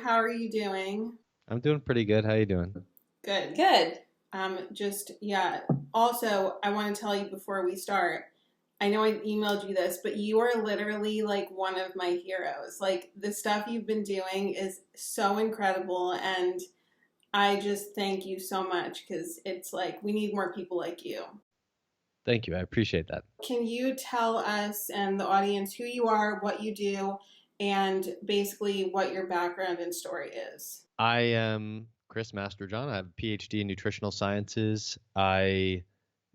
How are you doing? I'm doing pretty good. How you doing? Good. Good. Yeah. Also, I want to tell you before we start, I know I emailed you this, but you are literally like one of my heroes. Like the stuff you've been doing is so incredible, and I just thank you so much because it's like we need more people like you. Thank you. I appreciate that. Can you tell us and the audience who you are, what you do, and basically what your background and story is? I am Chris Masterjohn. I have a PhD in nutritional sciences. I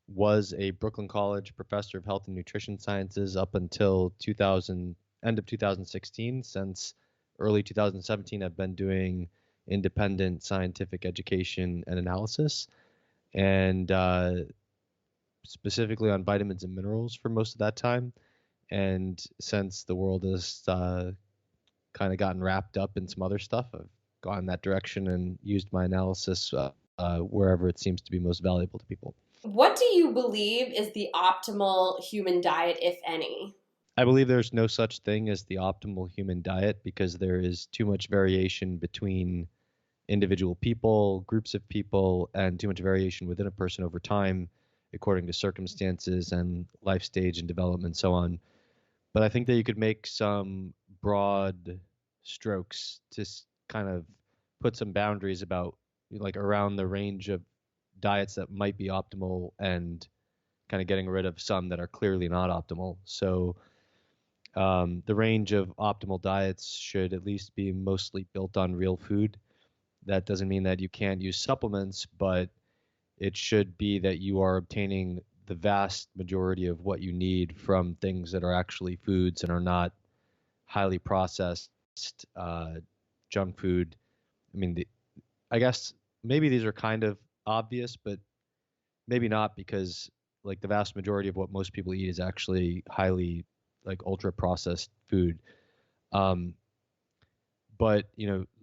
was a Brooklyn College professor of health and nutrition sciences up until 2000, end of 2016. Since early 2017, I've been doing independent scientific education and analysis, and specifically on vitamins and minerals for most of that time. And since the world has kind of gotten wrapped up in some other stuff, I've gone that direction and used my analysis wherever it seems to be most valuable to people. What do you believe is the optimal human diet, if any? I believe there's no such thing as the optimal human diet because there is too much variation between individual people, groups of people, and too much variation within a person over time, according to circumstances and life stage and development and so on. But I think that you could make some broad strokes to kind of put some boundaries about like around the range of diets that might be optimal and kind of getting rid of some that are clearly not optimal. So the range of optimal diets should at least be mostly built on real food. That doesn't mean that you can't use supplements, but it should be that you are obtaining the vast majority of what you need from things that are actually foods and are not highly processed uh, junk food. I mean, I guess maybe these are kind of obvious, but maybe not because like the vast majority of what most people eat is actually highly like ultra processed food. Um, but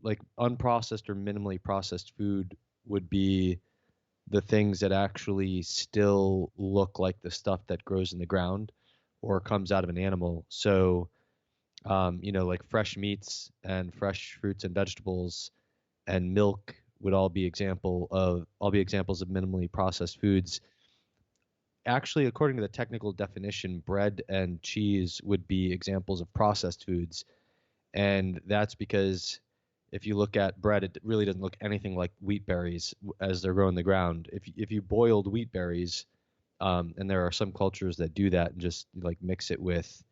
like unprocessed or minimally processed food would be the things that actually still look like the stuff that grows in the ground or comes out of an animal. So, like fresh meats and fresh fruits and vegetables and milk would all be examples of minimally processed foods. Actually, according to the technical definition, bread and cheese would be examples of processed foods, and that's because if you look at bread, it really doesn't look anything like wheat berries as they're growing in the ground. If you boiled wheat berries, and there are some cultures that do that and just like mix it with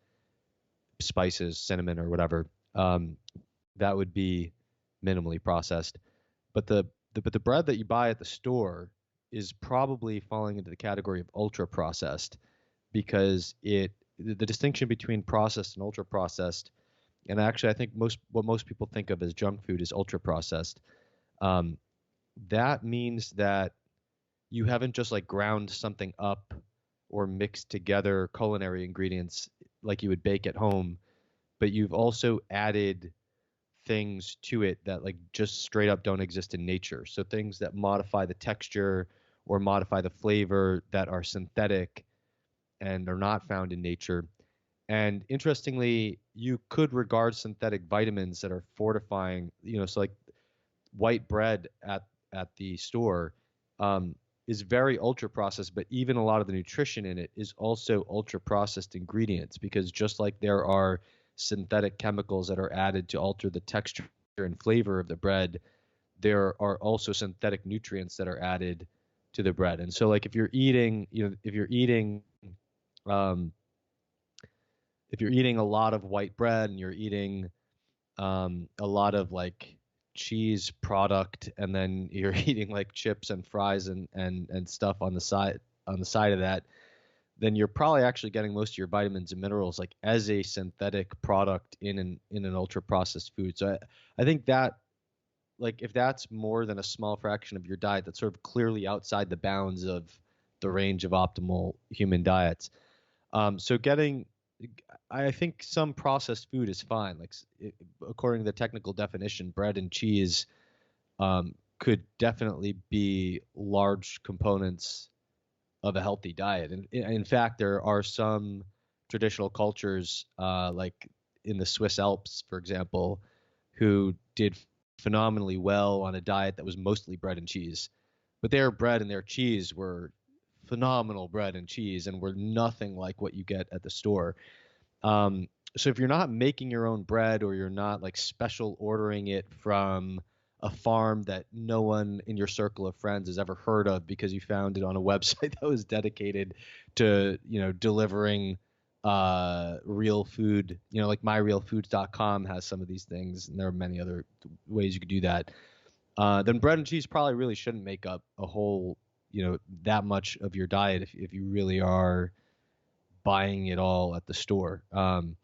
spices, cinnamon or whatever, um, that would be minimally processed. But the bread that you buy at the store is probably falling into the category of ultra processed because the distinction between processed and ultra processed, and actually I think most people think of as junk food is ultra processed. Um, that means that you haven't just like ground something up or mixed together culinary ingredients like you would bake at home, but you've also added things to it that like just straight up don't exist in nature. So things that modify the texture or modify the flavor that are synthetic and are not found in nature. And interestingly, you could regard synthetic vitamins that are fortifying, so like white bread at the store um, is very ultra processed, but even a lot of the nutrition in it is also ultra processed ingredients because just like there are synthetic chemicals that are added to alter the texture and flavor of the bread, there are also synthetic nutrients that are added to the bread. And so like um, if you're eating a lot of white bread and you're eating a lot of like cheese product, and then you're eating like chips and fries and stuff on the side of that, then you're probably actually getting most of your vitamins and minerals like as a synthetic product in an ultra processed food. So I think that like if that's more than a small fraction of your diet, that's sort of clearly outside the bounds of the range of optimal human diets. So getting I think some processed food is fine. Like according to the technical definition, bread and cheese could definitely be large components of a healthy diet. And in fact, there are some traditional cultures, like in the Swiss Alps, for example, who did phenomenally well on a diet that was mostly bread and cheese. But their bread and their cheese were phenomenal bread and cheese and were nothing like what you get at the store. Um, so if you're not making your own bread, or you're not like special ordering it from a farm that no one in your circle of friends has ever heard of because you found it on a website that was dedicated to, delivering real food, like myrealfoods.com has some of these things, and there are many other ways you could do that. Then bread and cheese probably really shouldn't make up a whole, that much of your diet if you really are buying it all at the store. And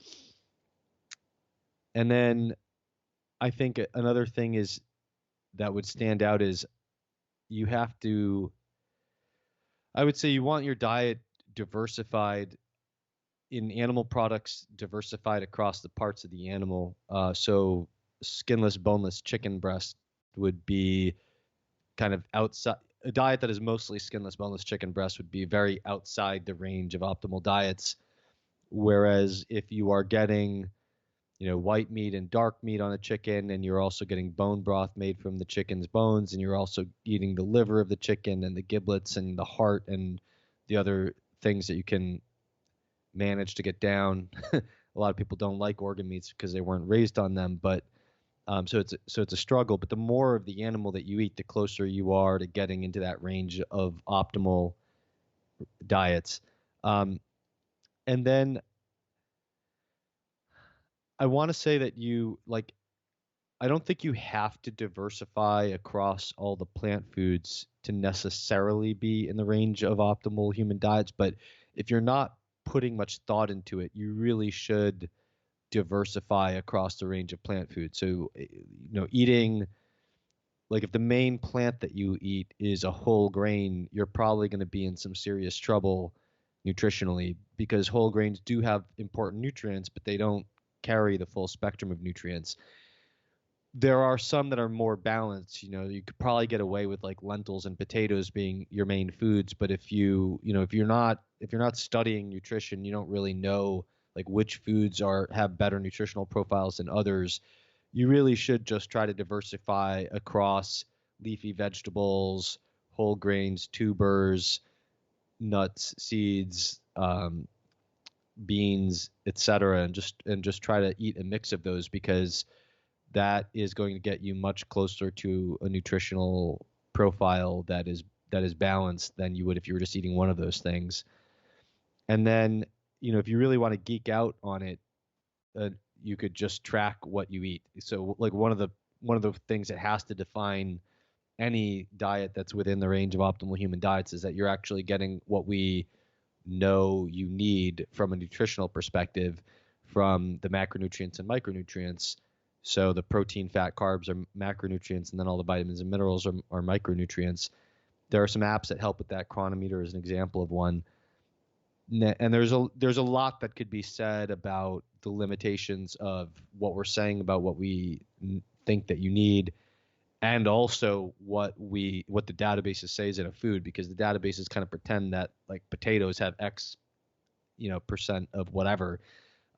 then I think another thing is that would stand out is you have to, I would say you want your diet diversified in animal products, diversified across the parts of the animal. So skinless, boneless chicken breast would be kind of outside. A diet that is mostly skinless, boneless chicken breast would be very outside the range of optimal diets. Whereas if you are getting, white meat and dark meat on a chicken, and you're also getting bone broth made from the chicken's bones, and you're also eating the liver of the chicken and the giblets and the heart and the other things that you can manage to get down. A lot of people don't like organ meats because they weren't raised on them, but so it's a struggle. But the more of the animal that you eat, the closer you are to getting into that range of optimal diets. And then I want to say that I don't think you have to diversify across all the plant foods to necessarily be in the range of optimal human diets. But if you're not putting much thought into it, you really should diversify across the range of plant foods. So, eating, like if the main plant that you eat is a whole grain, you're probably going to be in some serious trouble nutritionally, because whole grains do have important nutrients, but they don't carry the full spectrum of nutrients. There are some that are more balanced. You could probably get away with like lentils and potatoes being your main foods, but if you're not studying nutrition, you don't really know like which foods have better nutritional profiles than others. You really should just try to diversify across leafy vegetables, whole grains, tubers, nuts, seeds, beans, etc., and just try to eat a mix of those, because that is going to get you much closer to a nutritional profile that is balanced than you would if you were just eating one of those things. And then, if you really want to geek out on it, uh, you could just track what you eat. So, like one of the things that has to define any diet that's within the range of optimal human diets is that you're actually getting what we know you need from a nutritional perspective, from the macronutrients and micronutrients. So the protein, fat, carbs are macronutrients, and then all the vitamins and minerals are micronutrients. There are some apps that help with that. Chronometer is an example of one. And there's a lot that could be said about the limitations of what we're saying about what we think that you need, and also what the databases say is in a food, because the databases kind of pretend that like potatoes have X percent of whatever.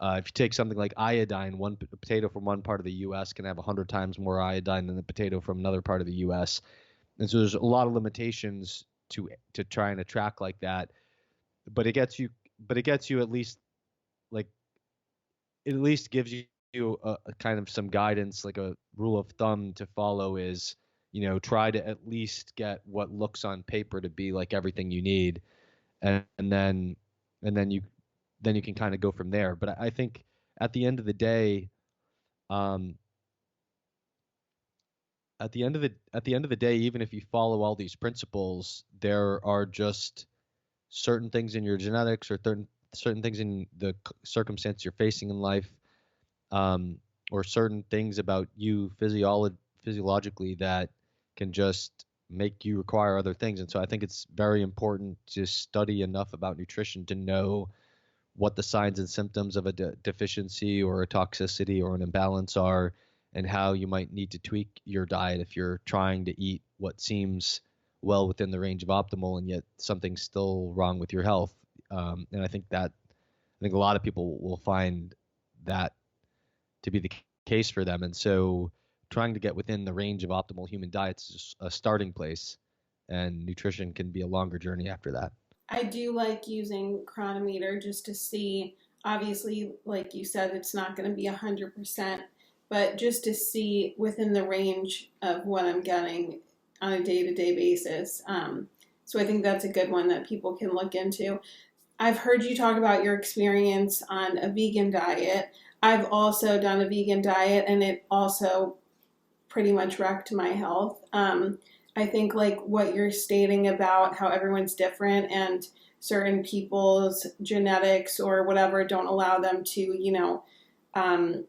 If you take something like iodine, a potato from one part of the U.S. can have 100 times more iodine than a potato from another part of the U.S. And so there's a lot of limitations to trying to track like that. But it gets you at least, like, it at least gives you a kind of some guidance, like a rule of thumb to follow is, try to at least get what looks on paper to be like everything you need, and then you can kind of go from there. But I think at the end of the day, um, even if you follow all these principles, there are just certain things in your genetics, or certain things in the circumstance you're facing in life, um, or certain things about you physiologically that can just make you require other things. And so I think it's very important to study enough about nutrition to know what the signs and symptoms of a deficiency or a toxicity or an imbalance are, and how you might need to tweak your diet if you're trying to eat what seems well within the range of optimal, and yet something's still wrong with your health. And I think a lot of people will find that to be the case for them. And so trying to get within the range of optimal human diets is just a starting place, and nutrition can be a longer journey after that. I do like using Chronometer just to see. Obviously, like you said, it's not going to be 100%, but just to see within the range of what I'm getting on a day to day basis. So I think that's a good one that people can look into. I've heard you talk about your experience on a vegan diet. I've also done a vegan diet, and it also pretty much wrecked my health. I think like what you're stating about how everyone's different and certain people's genetics or whatever don't allow them to, um,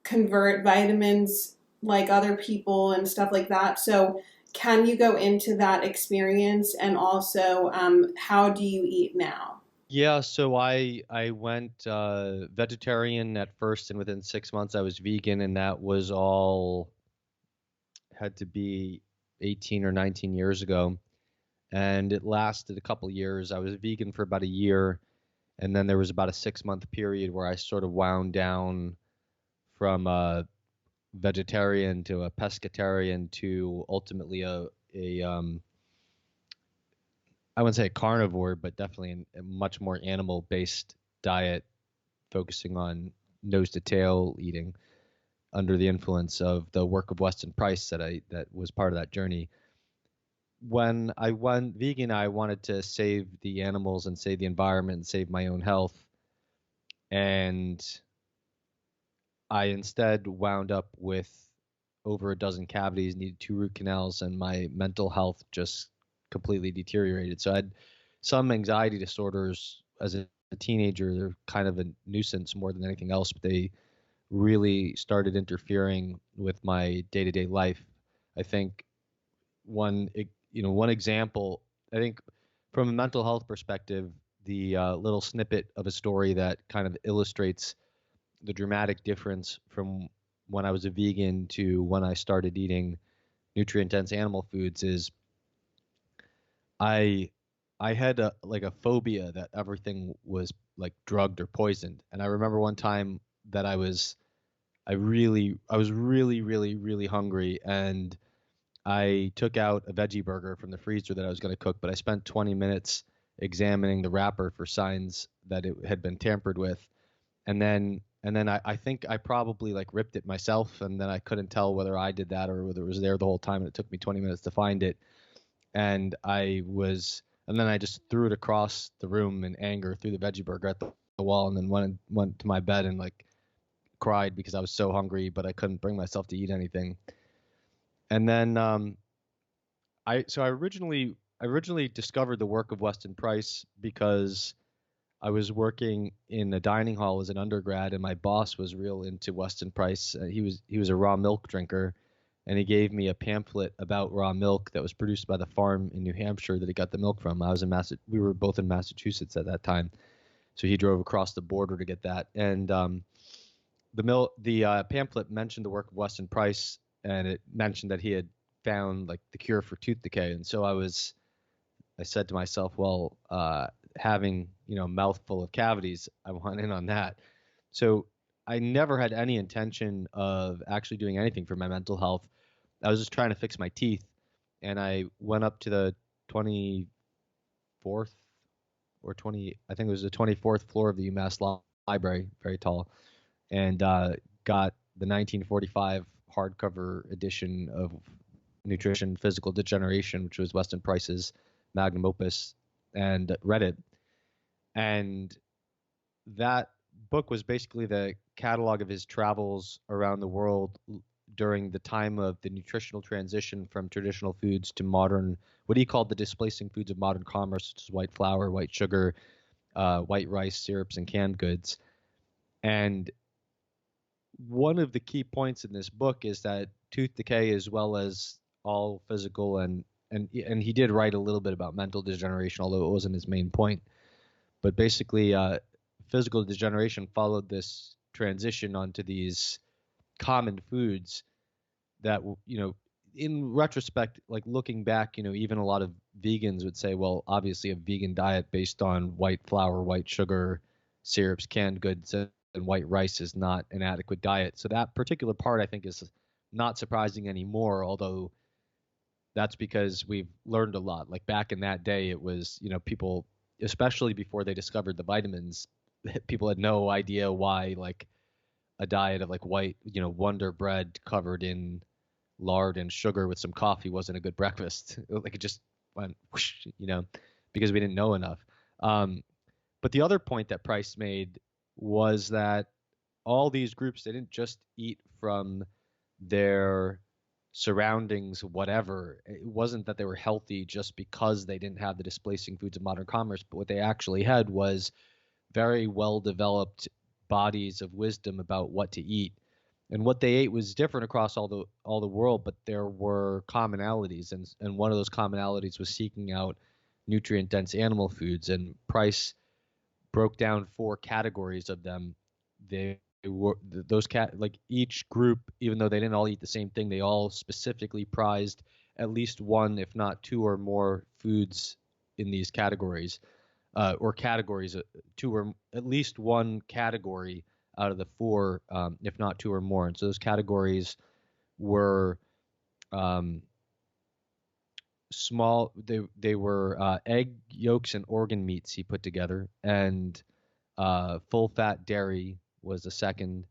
convert vitamins like other people and stuff like that. So, can you go into that experience and also how do you eat now? Yeah, so I went vegetarian at first, and within 6 months I was vegan, and that was all had to be 18 or 19 years ago, and it lasted a couple years. I was vegan for about a year, and then there was about a 6 month period where I sort of wound down from a vegetarian to a pescatarian to ultimately a I wouldn't say a carnivore, but definitely a much more animal based diet, focusing on nose to tail eating under the influence of the work of Weston Price that was part of that journey. When I went vegan, I wanted to save the animals and save the environment and save my own health. And I instead wound up with over a dozen cavities, needed 2 root canals, and my mental health just completely deteriorated. So I had some anxiety disorders as a teenager. They're kind of a nuisance more than anything else, but they really started interfering with my day-to-day life. I think one example, I think from a mental health perspective, the little snippet of a story that kind of illustrates the dramatic difference from when I was a vegan to when I started eating nutrient dense animal foods is I I had a phobia that everything was like drugged or poisoned. And I remember one time that I was really hungry, and I took out a veggie burger from the freezer that I was going to cook, but I spent 20 minutes examining the wrapper for signs that it had been tampered with. And then I think I probably like ripped it myself, and then I couldn't tell whether I did that or whether it was there the whole time, and it took me 20 minutes to find it. And then I just threw it across the room in anger, threw the veggie burger at the wall, and then went to my bed and like cried because I was so hungry, but I couldn't bring myself to eat anything. And then I originally discovered the work of Weston Price because I was working in a dining hall as an undergrad, and my boss was real into Weston Price. He was a raw milk drinker, and he gave me a pamphlet about raw milk that was produced by the farm in New Hampshire that he got the milk from. We were both in Massachusetts at that time, so he drove across the border to get that. And the pamphlet mentioned the work of Weston Price, and it mentioned that he had found like the cure for tooth decay. And so I said to myself, well, having a mouthful of cavities, I want in on that. So I never had any intention of actually doing anything for my mental health. I was just trying to fix my teeth, and I went up to the 24th or 20, I think it was the 24th floor of the UMass Library, very tall, and got the 1945 hardcover edition of Nutrition, Physical Degeneration, which was Weston Price's magnum opus, and read it. And that book was basically the catalog of his travels around the world during the time of the nutritional transition from traditional foods to modern, what he called the displacing foods of modern commerce, such as white flour, white sugar, white rice, syrups, and canned goods. And one of the key points in this book is that tooth decay, as well as all physical and he did write a little bit about mental degeneration, although it wasn't his main point. But basically, physical degeneration followed this transition onto these common foods that, in retrospect, like looking back, even a lot of vegans would say, well, obviously a vegan diet based on white flour, white sugar, syrups, canned goods, and white rice is not an adequate diet. So that particular part, I think, is not surprising anymore, although that's because we've learned a lot. Like back in that day, it was, people, especially before they discovered the vitamins, people had no idea why like a diet of like white, Wonder bread covered in lard and sugar with some coffee wasn't a good breakfast. Like it just went whoosh, because we didn't know enough. But the other point that Price made was that all these groups, they didn't just eat from their surroundings, whatever. It wasn't that they were healthy just because they didn't have the displacing foods of modern commerce, but what they actually had was very well developed bodies of wisdom about what to eat. And what they ate was different across all the world, but there were commonalities, and one of those commonalities was seeking out nutrient dense animal foods. And Price broke down 4 categories of them. They were those like each group, even though they didn't all eat the same thing, they all specifically prized at least one, if not 2 or more foods in these categories, or categories, 2 or at least one category out of the 4, if not 2 or more. And so those categories were small. They were egg yolks and organ meats he put together, and full fat dairy was the second.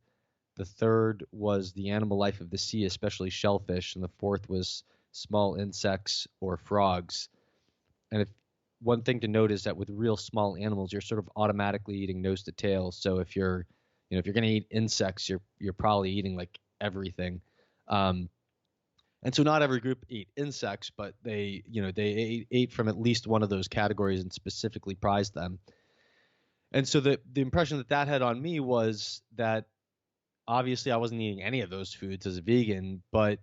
The third was the animal life of the sea, especially shellfish, and the fourth was small insects or frogs. And if one thing to note is that with real small animals, you're sort of automatically eating nose to tail. So if you're, if you're going to eat insects, you're probably eating like everything. And so not every group ate insects, but they ate from at least one of those categories and specifically prized them. And so the impression that had on me was that obviously I wasn't eating any of those foods as a vegan, but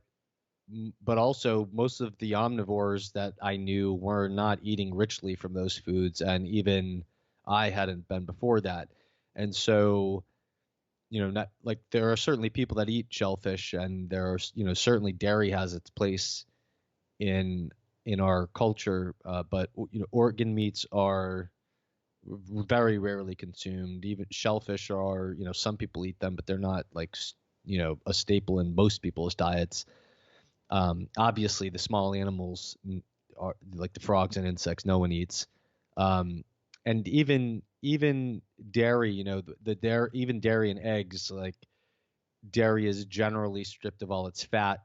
also most of the omnivores that I knew were not eating richly from those foods, and even I hadn't been before that. And so, not like there are certainly people that eat shellfish, and there are, certainly dairy has its place in our culture, but organ meats are very rarely consumed. Even shellfish are, some people eat them, but they're not like, a staple in most people's diets. Obviously, the small animals are like the frogs and insects. No one eats, and even dairy. Even dairy and eggs. Like dairy is generally stripped of all its fat,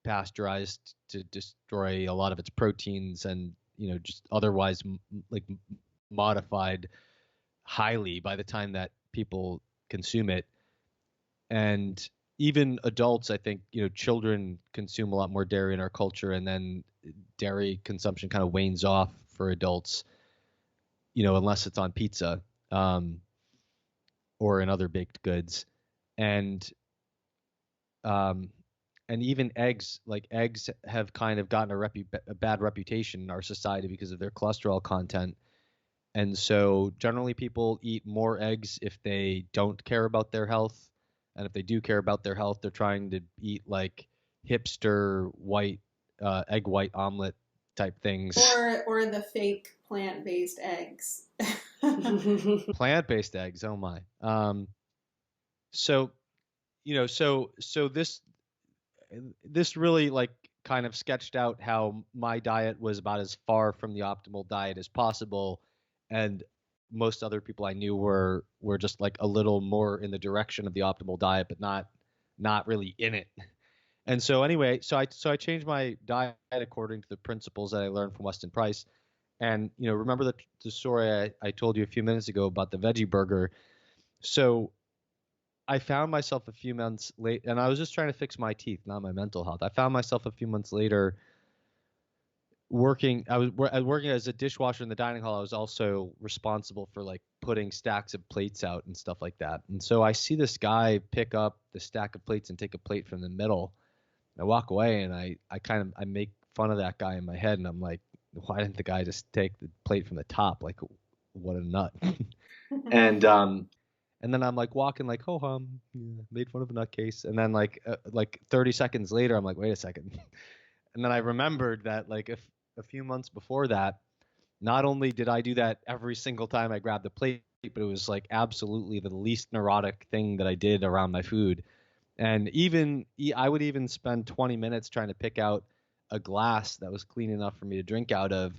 pasteurized to destroy a lot of its proteins, and just otherwise like modified highly by the time that people consume it. And even adults, I think, children consume a lot more dairy in our culture, and then dairy consumption kind of wanes off for adults, unless it's on pizza, or in other baked goods. And and even eggs, like eggs have kind of gotten a bad reputation in our society because of their cholesterol content. And so generally people eat more eggs if they don't care about their health. And if they do care about their health, they're trying to eat like hipster white, egg white omelet type things. Or the fake plant-based eggs. Plant-based eggs, oh my. So, so this really like kind of sketched out how my diet was about as far from the optimal diet as possible, and most other people I knew were just like a little more in the direction of the optimal diet, but not really in it. And so anyway, so I changed my diet according to the principles that I learned from Weston Price. And remember the story I told you a few minutes ago about the veggie burger. So I found myself a few months late, and I was just trying to fix my teeth, not my mental health. I found myself a few months later working. I was working as a dishwasher in the dining hall. I was also responsible for like putting stacks of plates out and stuff like that. And so I see this guy pick up the stack of plates and take a plate from the middle. I walk away, and I make fun of that guy in my head, and I'm like, why didn't the guy just take the plate from the top? Like, what a nut. And then I'm like walking like ho hum, yeah, made fun of a nutcase. And then like 30 seconds later, I'm like, wait a second. And then I remembered that like if a few months before that, not only did I do that every single time I grabbed the plate, but it was like absolutely the least neurotic thing that I did around my food. And even I would even spend 20 minutes trying to pick out a glass that was clean enough for me to drink out of.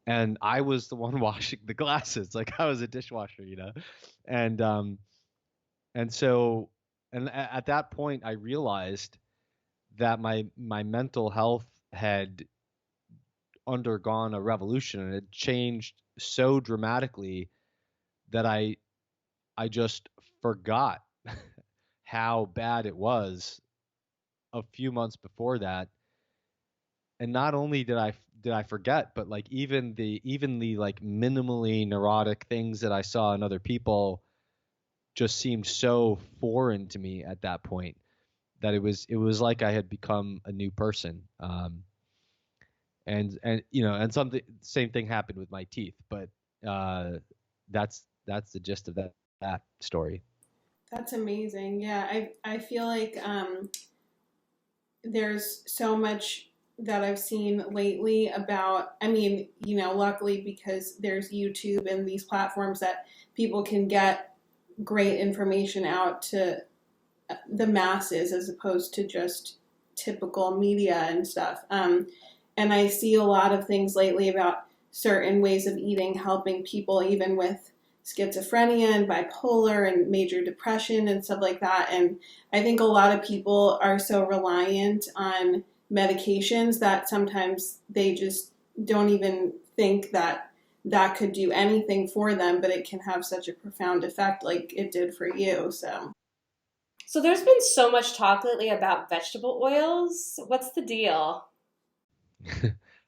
And I was the one washing the glasses, like I was a dishwasher, you know? And, and so, and at that point, I realized that my mental health had undergone a revolution, and it changed so dramatically that I just forgot how bad it was a few months before that. And not only did I forget, but like even the like minimally neurotic things that I saw in other people just seemed so foreign to me at that point that it was like I had become a new person. And and something same thing happened with my teeth, but uh, that's the gist of that story. That's amazing. Yeah, I feel like there's so much that I've seen lately about, I mean, luckily because there's YouTube and these platforms that people can get great information out to the masses as opposed to just typical media and stuff. And I see a lot of things lately about certain ways of eating helping people even with schizophrenia and bipolar and major depression and stuff like that. And I think a lot of people are so reliant on medications that sometimes they just don't even think that that could do anything for them, but it can have such a profound effect like it did for you. So there's been so much talk lately about vegetable oils. What's the deal?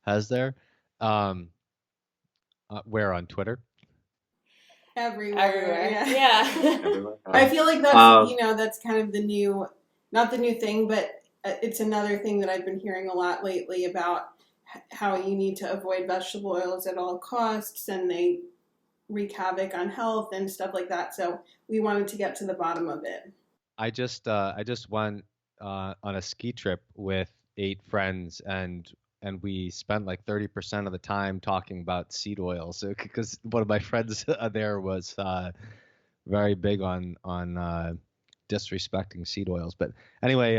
Has there? Um, where on Twitter? Everywhere, Everywhere. yeah. Yeah. Everywhere. I feel like that's, Um, that's kind of the new, not the new thing, but it's another thing that I've been hearing a lot lately about how you need to avoid vegetable oils at all costs and they wreak havoc on health and stuff like that. So we wanted to get to the bottom of it. I just went on a ski trip with 8 friends, and we spent like 30% of the time talking about seed oil. So because one of my friends there was very big on disrespecting seed oils. But anyway,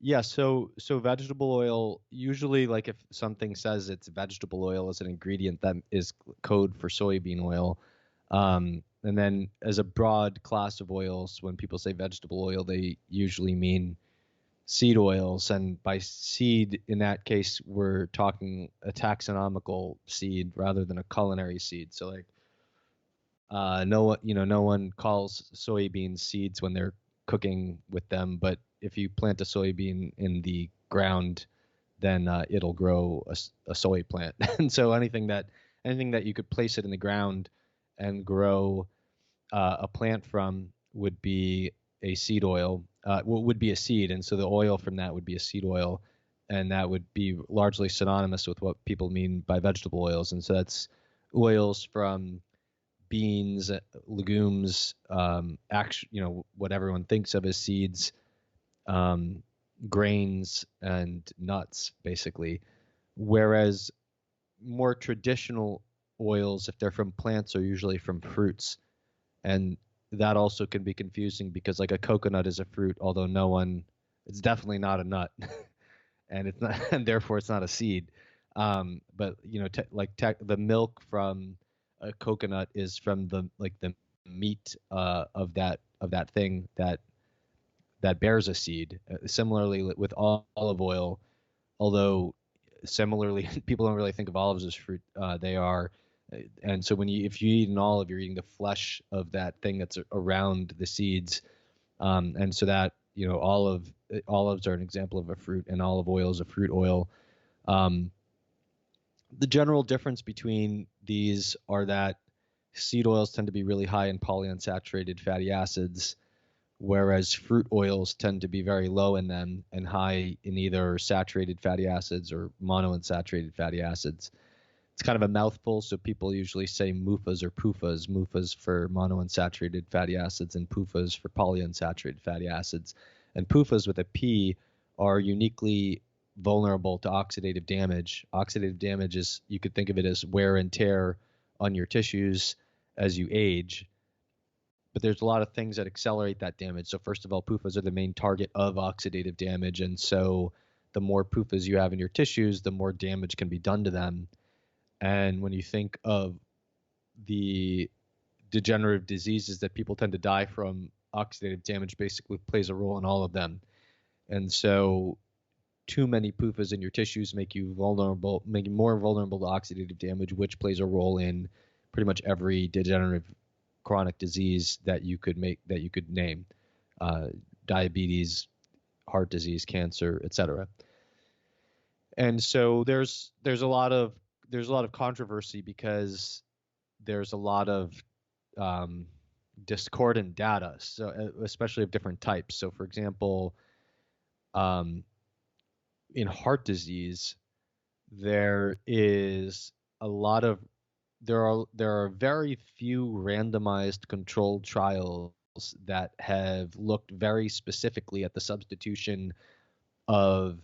yeah. So vegetable oil, usually, like if something says it's vegetable oil as an ingredient, that is code for soybean oil. And then as a broad class of oils, when people say vegetable oil, they usually mean seed oils. And by seed, in that case, we're talking a taxonomical seed rather than a culinary seed. So like no one calls soybeans seeds when they're cooking with them, but if you plant a soybean in the ground, then it'll grow a soy plant. And so anything that you could place it in the ground and grow a plant from would be a seed oil, would be a seed, and so the oil from that would be a seed oil, and that would be largely synonymous with what people mean by vegetable oils, and so that's oils from beans, legumes, what everyone thinks of as seeds, um, grains, and nuts, basically. Whereas more traditional oils, if they're from plants, are usually from fruits. And that also can be confusing because like a coconut is a fruit, although it's definitely not a nut, and it's not, and therefore it's not a seed. But the milk from a coconut is from the meat of that thing that bears a seed. Similarly with olive oil, although similarly people don't really think of olives as fruit. They are, and so if you eat an olive, you're eating the flesh of that thing that's around the seeds, and so that olives are an example of a fruit, and olive oil is a fruit oil. Um, the general difference between these are that seed oils tend to be really high in polyunsaturated fatty acids, whereas fruit oils tend to be very low in them and high in either saturated fatty acids or monounsaturated fatty acids. It's kind of a mouthful, so people usually say MUFAs or PUFAs, MUFAs for monounsaturated fatty acids and PUFAs for polyunsaturated fatty acids. And PUFAs with a P are uniquely vulnerable to oxidative damage. Oxidative damage is, you could think of it as wear and tear on your tissues as you age. but there's a lot of things that accelerate that damage. So first of all, PUFAs are the main target of oxidative damage, and so the more PUFAs you have in your tissues, the more damage can be done to them. And when you think of the degenerative diseases that people tend to die from, oxidative damage basically plays a role in all of them. And so too many PUFAs in your tissues make you vulnerable, make you more vulnerable to oxidative damage, which plays a role in pretty much every degenerative chronic disease that you could name, diabetes, heart disease, cancer, etc. And so there's a lot of controversy because there's a lot of discordant data, so especially of different types. So for example, in heart disease, there are very few randomized controlled trials that have looked very specifically at the substitution of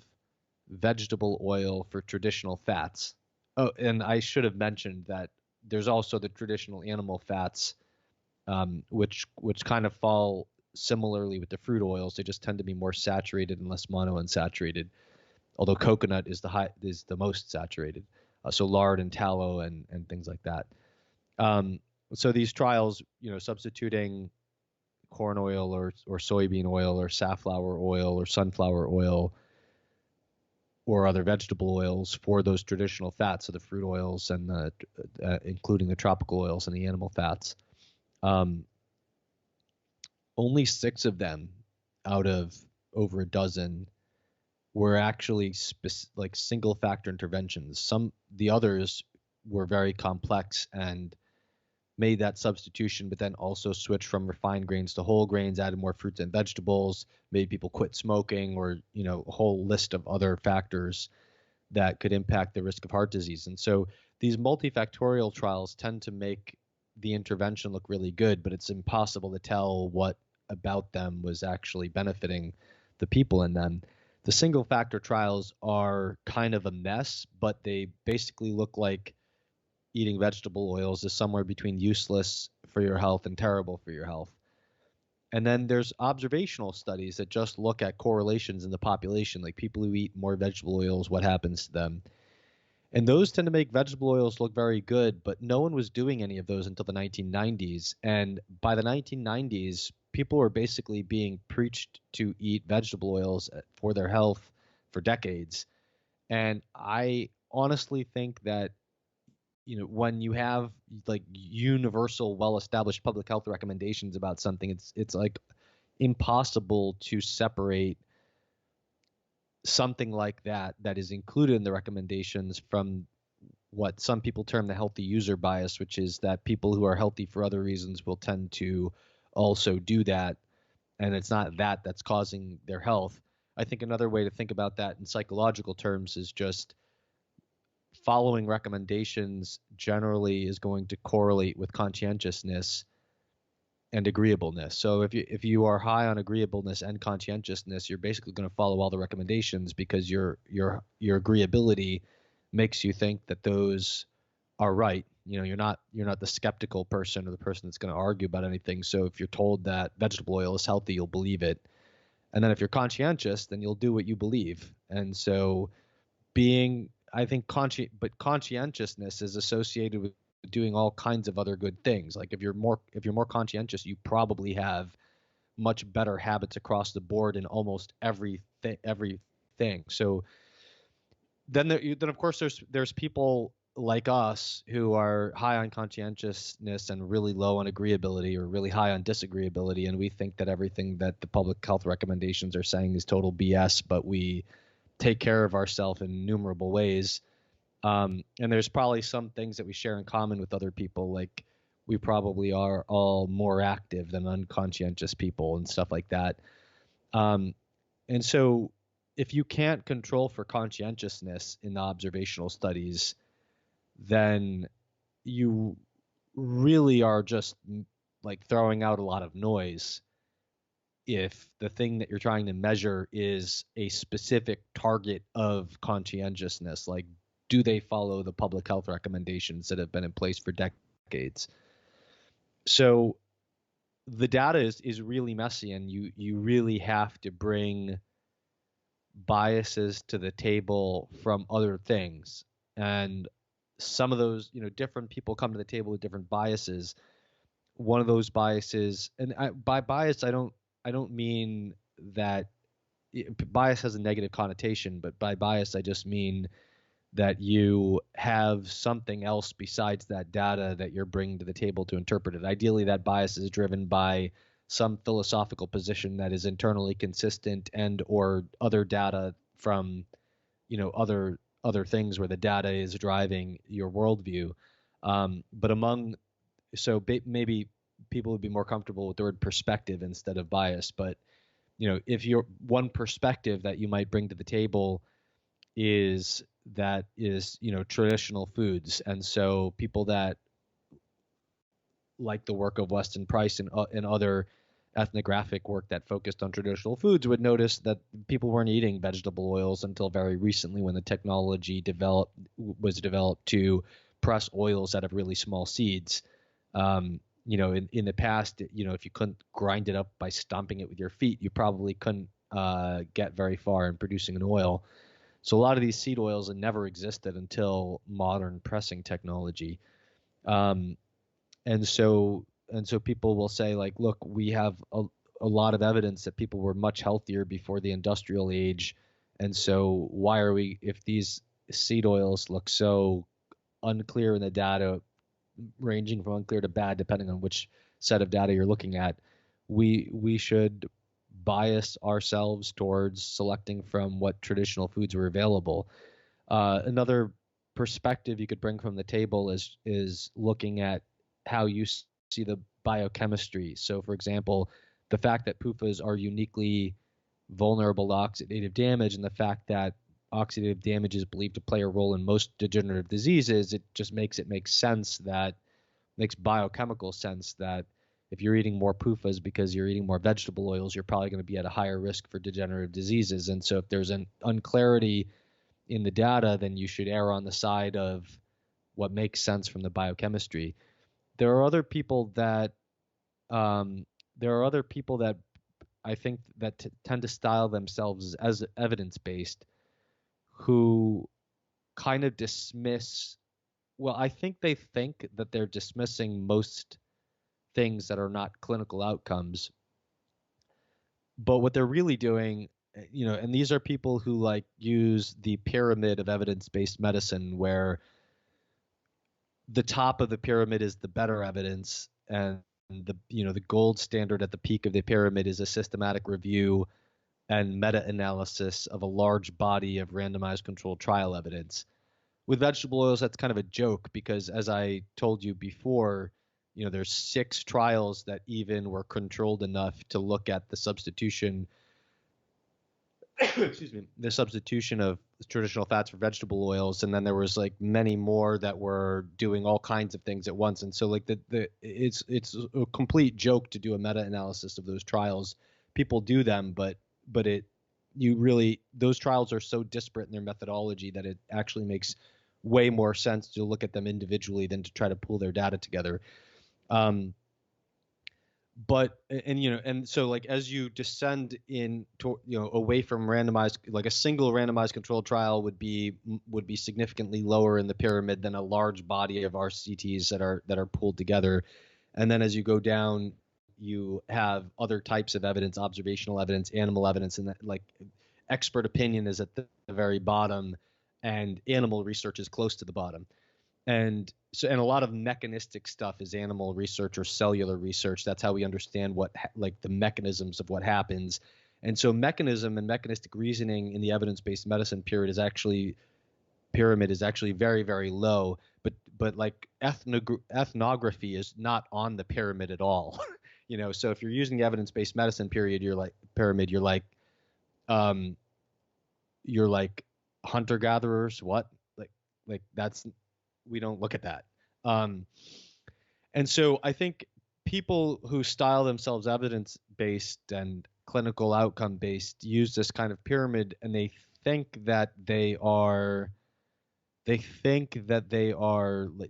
vegetable oil for traditional fats. Oh, and I should have mentioned that there's also the traditional animal fats, which kind of fall similarly with the fruit oils. They just tend to be more saturated and less monounsaturated. Although coconut is the most saturated, so lard and tallow and things like that. So these trials, substituting corn oil or soybean oil or safflower oil or sunflower oil or other vegetable oils for those traditional fats, so the fruit oils and including the tropical oils and the animal fats. Only 6 of them out of over a dozen were actually like single factor interventions. The others were very complex and made that substitution, but then also switched from refined grains to whole grains, added more fruits and vegetables, made people quit smoking, or a whole list of other factors that could impact the risk of heart disease. And so these multifactorial trials tend to make the intervention look really good, but it's impossible to tell what about them was actually benefiting the people in them. The single factor trials are kind of a mess, but they basically look like eating vegetable oils is somewhere between useless for your health and terrible for your health. And then there's observational studies that just look at correlations in the population, like people who eat more vegetable oils, what happens to them. And those tend to make vegetable oils look very good, but no one was doing any of those until the 1990s. And by the 1990s, people were basically being preached to eat vegetable oils for their health for decades. And I honestly think that when you have like universal, well-established public health recommendations about something, it's like impossible to separate something like that is included in the recommendations from what some people term the healthy user bias, which is that people who are healthy for other reasons will tend to also do that, and it's not that's causing their health. I think another way to think about that in psychological terms is just following recommendations generally is going to correlate with conscientiousness and agreeableness. So if you are high on agreeableness and conscientiousness, you're basically going to follow all the recommendations because your agreeability makes you think that those are right. You're not the skeptical person or the person that's going to argue about anything. So if you're told that vegetable oil is healthy, you'll believe it. And then if you're conscientious, then you'll do what you believe. And so I think conscientiousness is associated with doing all kinds of other good things. Like if you're more conscientious, you probably have much better habits across the board in almost everything. So then of course there's people like us who are high on conscientiousness and really low on agreeability, or really high on disagreeability, and we think that everything that the public health recommendations are saying is total BS, but we take care of ourselves in innumerable ways. And there's probably some things that we share in common with other people, like we probably are all more active than unconscientious people and stuff like that. And so if you can't control for conscientiousness in the observational studies, then you really are just like throwing out a lot of noise if the thing that you're trying to measure is a specific target of conscientiousness. Like, do they follow the public health recommendations that have been in place for decades? So the data is really messy, and you really have to bring biases to the table from other things. And some of those, different people come to the table with different biases. One of those biases, and by bias, I don't mean that bias has a negative connotation, but by bias, I just mean that you have something else besides that data that you're bringing to the table to interpret it. Ideally, that bias is driven by some philosophical position that is internally consistent, and or other data from other things where the data is driving your worldview. But among so maybe people would be more comfortable with the word perspective instead of bias. But if you're one perspective that you might bring to the table is traditional foods, and so people that like the work of Weston Price and other ethnographic work that focused on traditional foods would notice that people weren't eating vegetable oils until very recently, when the technology was developed to press oils out of really small seeds. In the past, if you couldn't grind it up by stomping it with your feet, you probably couldn't get very far in producing an oil. So a lot of these seed oils had never existed until modern pressing technology. Um, and so people will say, like, look, we have a lot of evidence that people were much healthier before the industrial age. And so why are we, if these seed oils look so unclear in the data, ranging from unclear to bad, depending on which set of data you're looking at, we should bias ourselves towards selecting from what traditional foods were available. Another perspective you could bring from the table is looking at how you see the biochemistry. So, for example, the fact that PUFAs are uniquely vulnerable to oxidative damage, and the fact that oxidative damage is believed to play a role in most degenerative diseases, it just makes biochemical sense that if you're eating more PUFAs because you're eating more vegetable oils, you're probably going to be at a higher risk for degenerative diseases. And so if there's an unclarity in the data, then you should err on the side of what makes sense from the biochemistry. There are other people that um, I think that tend to style themselves as evidence-based, who kind of dismiss. Well, I think they think that they're dismissing most things that are not clinical outcomes, but what they're really doing, and these are people who like use the pyramid of evidence-based medicine, where the top of the pyramid is the better evidence, and the gold standard at the peak of the pyramid is a systematic review and meta-analysis of a large body of randomized controlled trial evidence. With vegetable oils, that's kind of a joke, because as I told you before, there's 6 trials that even were controlled enough to look at the substitution excuse me, the substitution of traditional fats for vegetable oils, and then there was like many more that were doing all kinds of things at once. And so like it's a complete joke to do a meta-analysis of those trials. People do them, but those trials are so disparate in their methodology that it actually makes way more sense to look at them individually than to try to pull their data together. And so like as you descend in to, away from randomized, like a single randomized controlled trial would be significantly lower in the pyramid than a large body of RCTs that are pulled together. And then as you go down, you have other types of evidence, observational evidence, animal evidence, and that, like, expert opinion is at the very bottom, and animal research is close to the bottom. And a lot of mechanistic stuff is animal research or cellular research. That's how we understand like the mechanisms of what happens. And so mechanism and mechanistic reasoning in the evidence-based medicine pyramid is actually very, very low. But like ethnography is not on the pyramid at all. So if you're using the evidence-based medicine you're like hunter-gatherers. What? Like that's, we don't look at that. And so I think people who style themselves evidence-based and clinical outcome-based use this kind of pyramid, and they think that they are like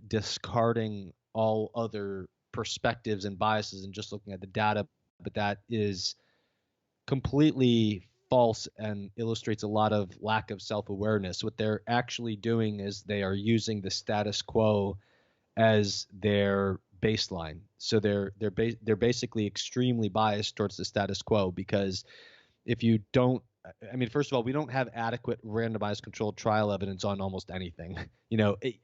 discarding all other perspectives and biases and just looking at the data, but that is completely false and illustrates a lot of lack of self-awareness. What they're actually doing is they are using the status quo as their baseline. So they're basically extremely biased towards the status quo, because if you don't, I mean, first of all, we don't have adequate randomized controlled trial evidence on almost anything.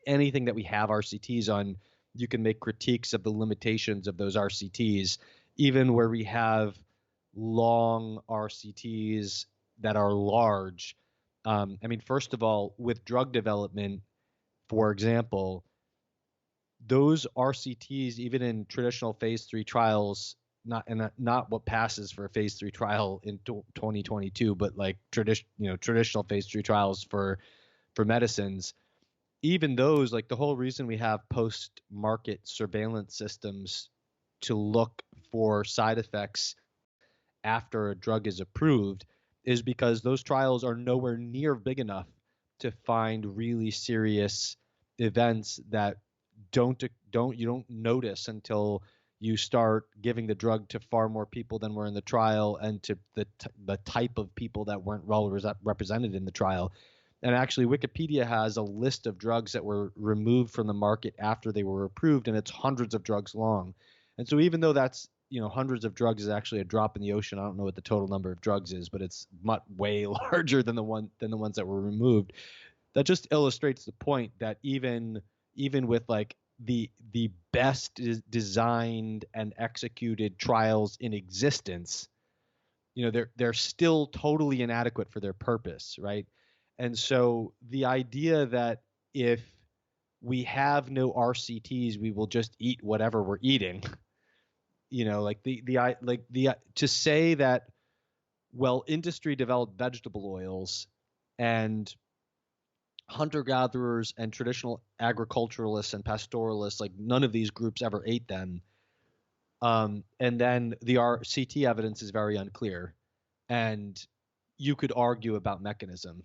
Anything that we have RCTs on, you can make critiques of the limitations of those RCTs, even where we have long RCTs that are large. I mean, first of all, with drug development, for example, those RCTs, even in traditional phase 3 trials, not what passes for a phase 3 trial in 2022, but like traditional phase 3 trials for medicines, even those, like the whole reason we have post-market surveillance systems to look for side effects after a drug is approved is because those trials are nowhere near big enough to find really serious events that you don't notice until you start giving the drug to far more people than were in the trial, and to the type of people that weren't well represented in the trial. And actually, Wikipedia has a list of drugs that were removed from the market after they were approved, and it's hundreds of drugs long. And so even though that's, hundreds of drugs is actually a drop in the ocean, I don't know what the total number of drugs is, but it's way larger than the ones that were removed. That just illustrates the point that even with like the best designed and executed trials in existence, they're still totally inadequate for their purpose, right? And so the idea that if we have no RCTs, we will just eat whatever we're eating, to say that, well, industry developed vegetable oils and hunter-gatherers and traditional agriculturalists and pastoralists, like none of these groups ever ate them. And then the RCT evidence is very unclear, and you could argue about mechanism.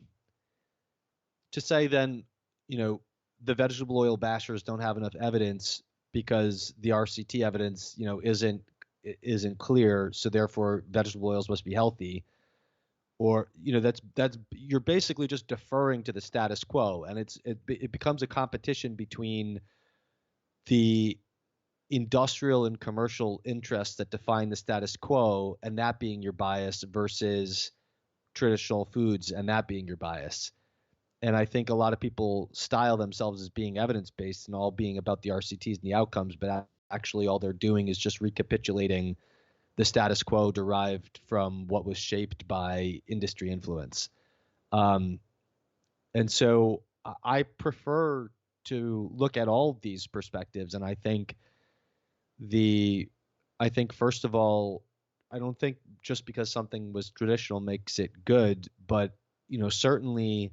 To say then, the vegetable oil bashers don't have enough evidence because the RCT evidence, isn't clear, so therefore vegetable oils must be healthy. Or that's you're basically just deferring to the status quo, and it becomes a competition between the industrial and commercial interests that define the status quo, and that being your bias, versus traditional foods and that being your bias. And I think a lot of people style themselves as being evidence-based and all being about the RCTs and the outcomes, but actually all they're doing is just recapitulating the status quo derived from what was shaped by industry influence. And so I prefer to look at all of these perspectives. And I think first of all, I don't think just because something was traditional makes it good, but certainly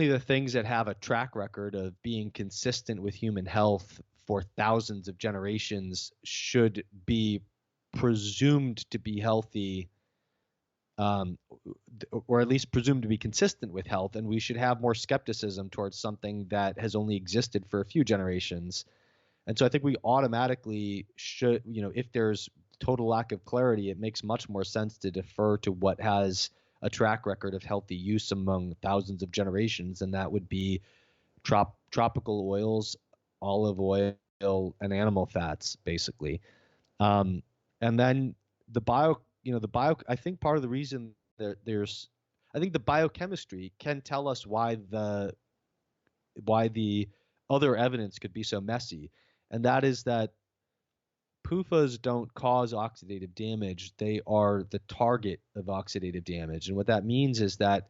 the things that have a track record of being consistent with human health for thousands of generations should be presumed to be healthy, or at least presumed to be consistent with health. And we should have more skepticism towards something that has only existed for a few generations. And so I think we automatically should, if there's total lack of clarity, it makes much more sense to defer to what has a track record of healthy use among thousands of generations, and that would be tropical oils, olive oil, and animal fats, basically. And then I think part of the reason I think the biochemistry can tell us why the other evidence could be so messy, and that is that PUFAs don't cause oxidative damage. They are the target of oxidative damage. And what that means is that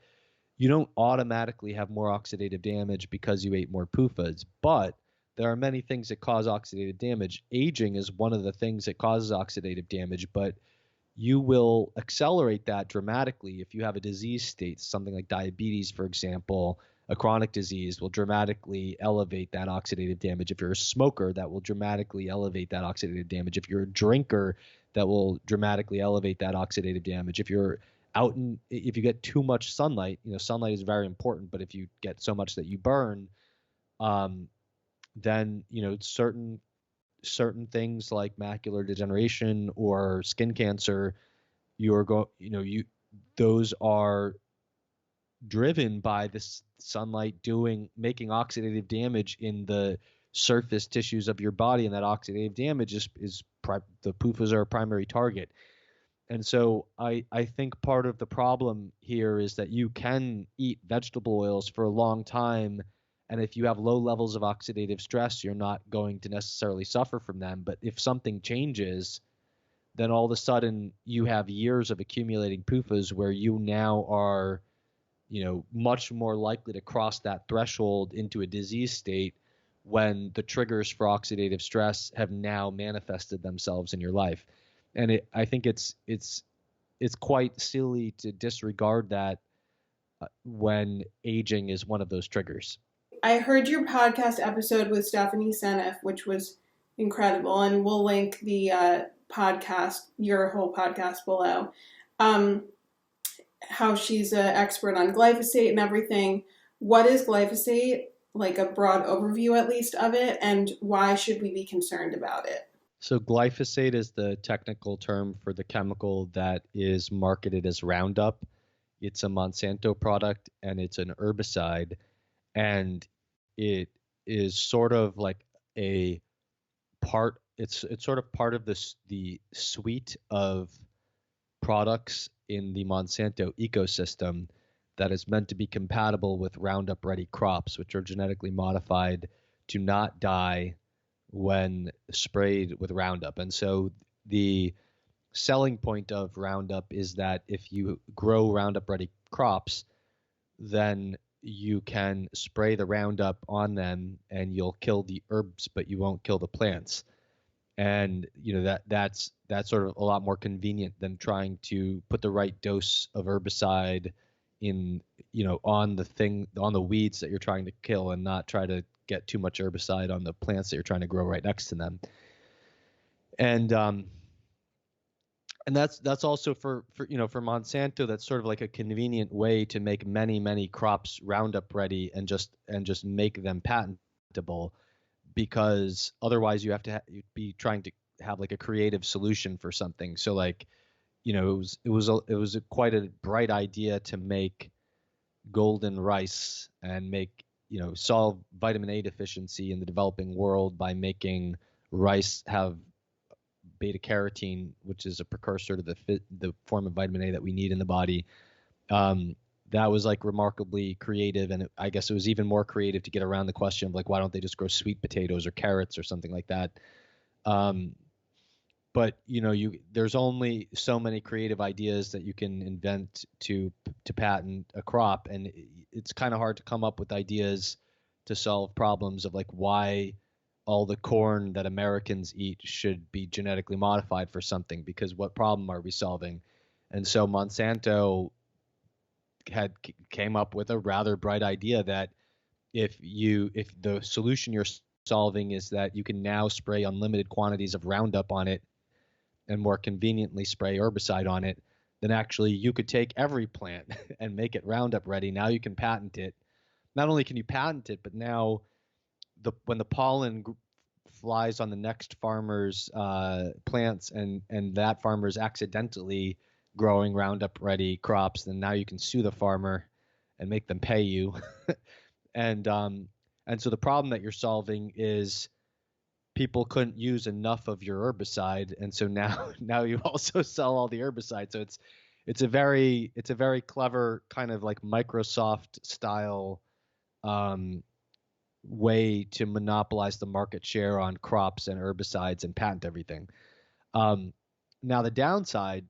you don't automatically have more oxidative damage because you ate more PUFAs, but there are many things that cause oxidative damage. Aging is one of the things that causes oxidative damage, but you will accelerate that dramatically if you have a disease state, something like diabetes, for example. A chronic disease will dramatically elevate that oxidative damage. If you're a smoker, that will dramatically elevate that oxidative damage. If you're a drinker, that will dramatically elevate that oxidative damage. If you get too much sunlight, sunlight is very important, but if you get so much that you burn, then certain things like macular degeneration or skin cancer, those are driven by this sunlight making oxidative damage in the surface tissues of your body, and that oxidative damage the PUFAs are a primary target. And so I think part of the problem here is that you can eat vegetable oils for a long time, and if you have low levels of oxidative stress, you're not going to necessarily suffer from them. But if something changes, then all of a sudden you have years of accumulating PUFAs where you now are, much more likely to cross that threshold into a disease state when the triggers for oxidative stress have now manifested themselves in your life. And I think it's quite silly to disregard that when aging is one of those triggers. I heard your podcast episode with Stephanie Seneff, which was incredible, and we'll link the podcast, your whole podcast below. How she's an expert on glyphosate and everything. What is glyphosate? Like a broad overview, at least, of it, and why should we be concerned about it? So glyphosate is the technical term for the chemical that is marketed as Roundup. It's a Monsanto product, and it's an herbicide, and it is sort of like a part. It's sort of part of the suite of products in the Monsanto ecosystem that is meant to be compatible with Roundup Ready crops, which are genetically modified to not die when sprayed with Roundup. And so the selling point of Roundup is that if you grow Roundup Ready crops, then you can spray the Roundup on them and you'll kill the herbs, but you won't kill the plants. And that's sort of a lot more convenient than trying to put the right dose of herbicide in on the weeds that you're trying to kill, and not try to get too much herbicide on the plants that you're trying to grow right next to them. And that's also for Monsanto, that's sort of like a convenient way to make many crops Roundup ready and just make them patentable, because otherwise you have to be trying to have like a creative solution for something. So like, it was quite a bright idea to make golden rice and solve vitamin A deficiency in the developing world by making rice have beta carotene, which is a precursor to the form of vitamin A that we need in the body. That was like remarkably creative, and I guess it was even more creative to get around the question of like, why don't they just grow sweet potatoes or carrots or something like that? But there's only so many creative ideas that you can invent to patent a crop, and it's kind of hard to come up with ideas to solve problems of like why all the corn that Americans eat should be genetically modified for something, because what problem are we solving? And so Monsanto came up with a rather bright idea that if the solution you're solving is that you can now spray unlimited quantities of Roundup on it and more conveniently spray herbicide on it, then actually you could take every plant and make it Roundup ready. Now you can patent it. Not only can you patent it, but now when the pollen flies on the next farmer's plants, and that farmer is accidentally growing Roundup ready crops, then now you can sue the farmer and make them pay you. And so the problem that you're solving is people couldn't use enough of your herbicide, and so now you also sell all the herbicide. So it's a very clever kind of like Microsoft style way to monopolize the market share on crops and herbicides and patent everything. Now the downside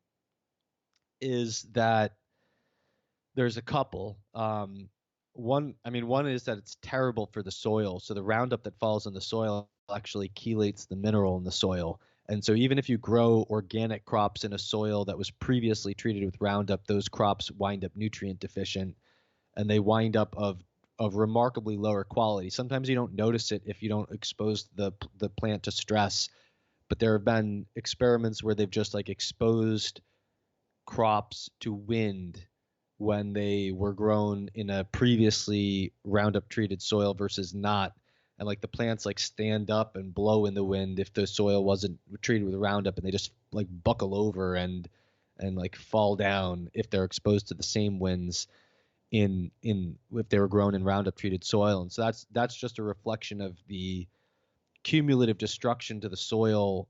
is that there's a couple. One is that it's terrible for the soil. So the Roundup that falls in the soil actually chelates the mineral in the soil. And so even if you grow organic crops in a soil that was previously treated with Roundup, those crops wind up nutrient deficient, and they wind up of remarkably lower quality. Sometimes you don't notice it if you don't expose the plant to stress, but there have been experiments where they've just like exposed crops to wind when they were grown in a previously Roundup treated soil versus not, and like the plants like stand up and blow in the wind if the soil wasn't treated with Roundup, and they just like buckle over and like fall down if they're exposed to the same winds in if they were grown in Roundup treated soil. And so that's just a reflection of the cumulative destruction to the soil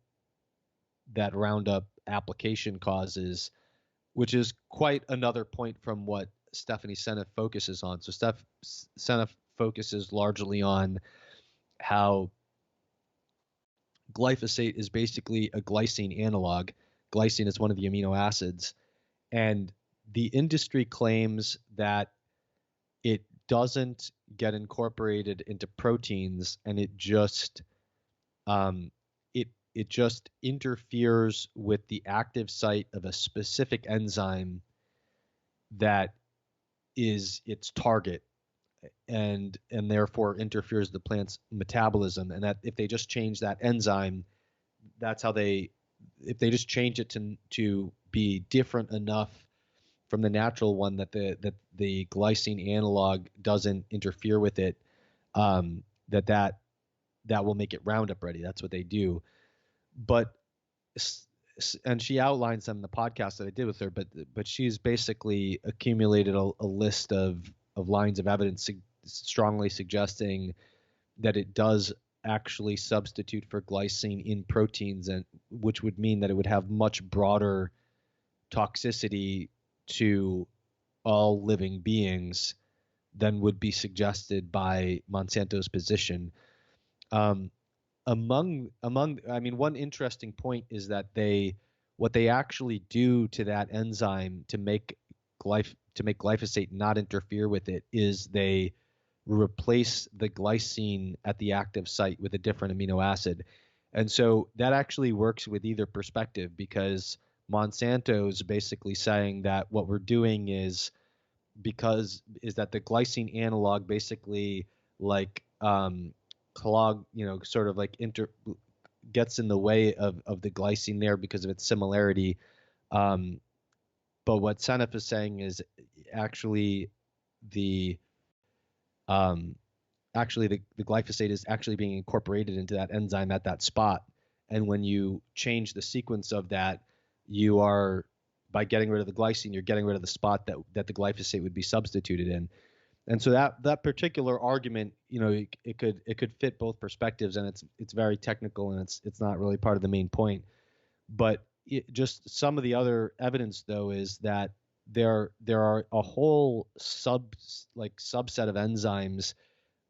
that Roundup application causes, which is quite another point from what Stephanie Seneff focuses on. So Seneff focuses largely on how glyphosate is basically a glycine analog. Glycine is one of the amino acids, and the industry claims that it doesn't get incorporated into proteins, and it just um, it just interferes with the active site of a specific enzyme that is its target, and therefore interferes with the plant's metabolism. And that if they just change that enzyme, that's how if they just change it to be different enough from the natural one that the glycine analog doesn't interfere with it, that will make it Roundup ready. That's what they do. But and she outlines them in the podcast that I did with her, but she's basically accumulated a list of lines of evidence strongly suggesting that it does actually substitute for glycine in proteins, and which would mean that it would have much broader toxicity to all living beings than would be suggested by Monsanto's position. I mean, one interesting point is that what they actually do to that enzyme to make glyphosate not interfere with it is they replace the glycine at the active site with a different amino acid. And so that actually works with either perspective, because Monsanto's basically saying that what we're doing is that the glycine analog basically like sort of like gets in the way of the glycine there because of its similarity. But what Seneff is saying is actually the glyphosate is actually being incorporated into that enzyme at that spot. And when you change the sequence of that, you are, by getting rid of the glycine, you're getting rid of the spot that the glyphosate would be substituted in. And so that particular argument, it could fit both perspectives, and it's very technical, and it's not really part of the main point. But just some of the other evidence, though, is that there are a whole subset of enzymes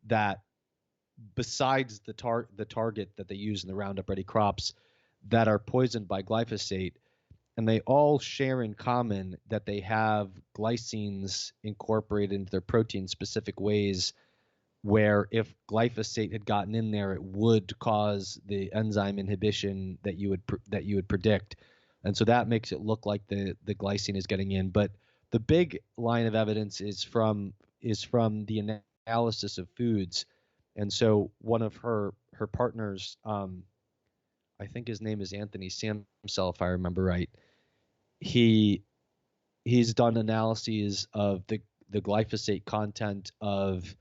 that, besides the target that they use in the Roundup Ready crops, that are poisoned by glyphosate. And they all share in common that they have glycines incorporated into their protein specific ways, where if glyphosate had gotten in there, it would cause the enzyme inhibition that you would predict. And so that makes it look like the glycine is getting in. But the big line of evidence is from the analysis of foods. And so one of her partners, I think his name is Anthony Samsel, if I remember right. He's done analyses of the glyphosate content of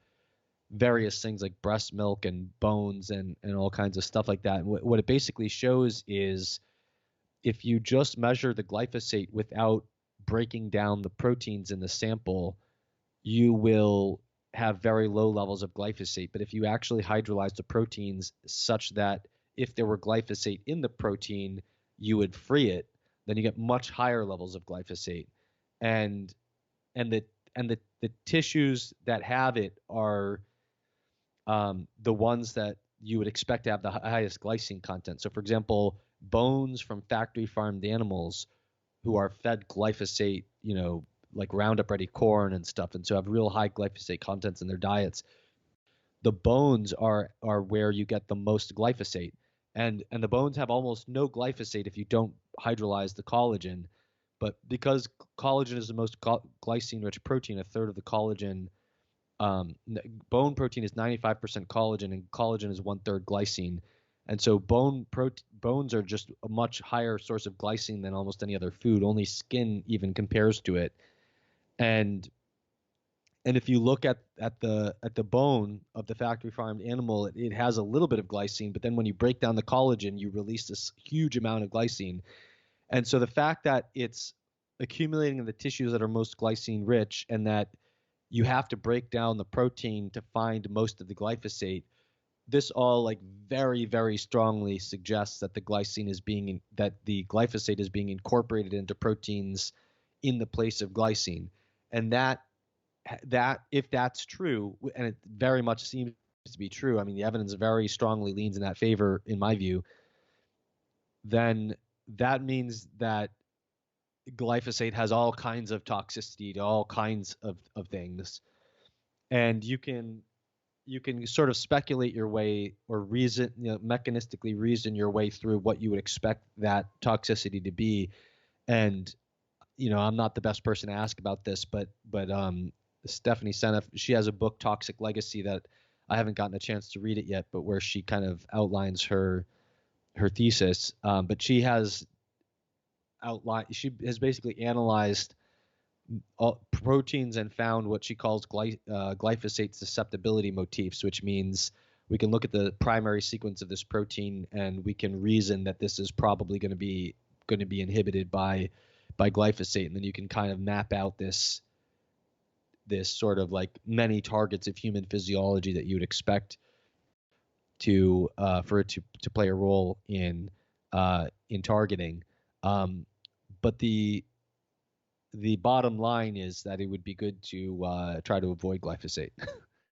various things like breast milk and bones and all kinds of stuff like that. And what it basically shows is, if you just measure the glyphosate without breaking down the proteins in the sample, you will have very low levels of glyphosate. But if you actually hydrolyze the proteins such that if there were glyphosate in the protein, you would free it, then you get much higher levels of glyphosate. And the tissues that have it are the ones that you would expect to have the highest glycine content. So, for example, bones from factory farmed animals who are fed glyphosate, like Roundup Ready corn and stuff, and so have real high glyphosate contents in their diets. The bones are where you get the most glyphosate, and the bones have almost no glyphosate if you don't hydrolyze the collagen. But because collagen is the most glycine-rich protein, a third of the collagen, bone protein is 95% collagen, and collagen is 1/3 glycine. And so bones are just a much higher source of glycine than almost any other food. Only skin even compares to it. And And if you look at the bone of the factory farmed animal, it has a little bit of glycine, but then when you break down the collagen, you release this huge amount of glycine. And so the fact that it's accumulating in the tissues that are most glycine rich, and that you have to break down the protein to find most of the glyphosate, this all like very, very strongly suggests that that the glyphosate is being incorporated into proteins in the place of glycine. And that if that's true, and it very much seems to be true, I mean, the evidence very strongly leans in that favor, in my view, then that means that glyphosate has all kinds of toxicity to all kinds of things. And you can sort of speculate your way, or reason, mechanistically reason your way through what you would expect that toxicity to be. And I'm not the best person to ask about this, but Stephanie Seneff, she has a book, Toxic Legacy, that I haven't gotten a chance to read it yet, but where she kind of outlines her thesis. But she has basically analyzed all proteins and found what she calls glyphosate susceptibility motifs, which means we can look at the primary sequence of this protein and we can reason that this is probably going to be inhibited by glyphosate, and then you can kind of map out this sort of like many targets of human physiology that you would expect to for it to play a role in targeting. But the bottom line is that it would be good to try to avoid glyphosate.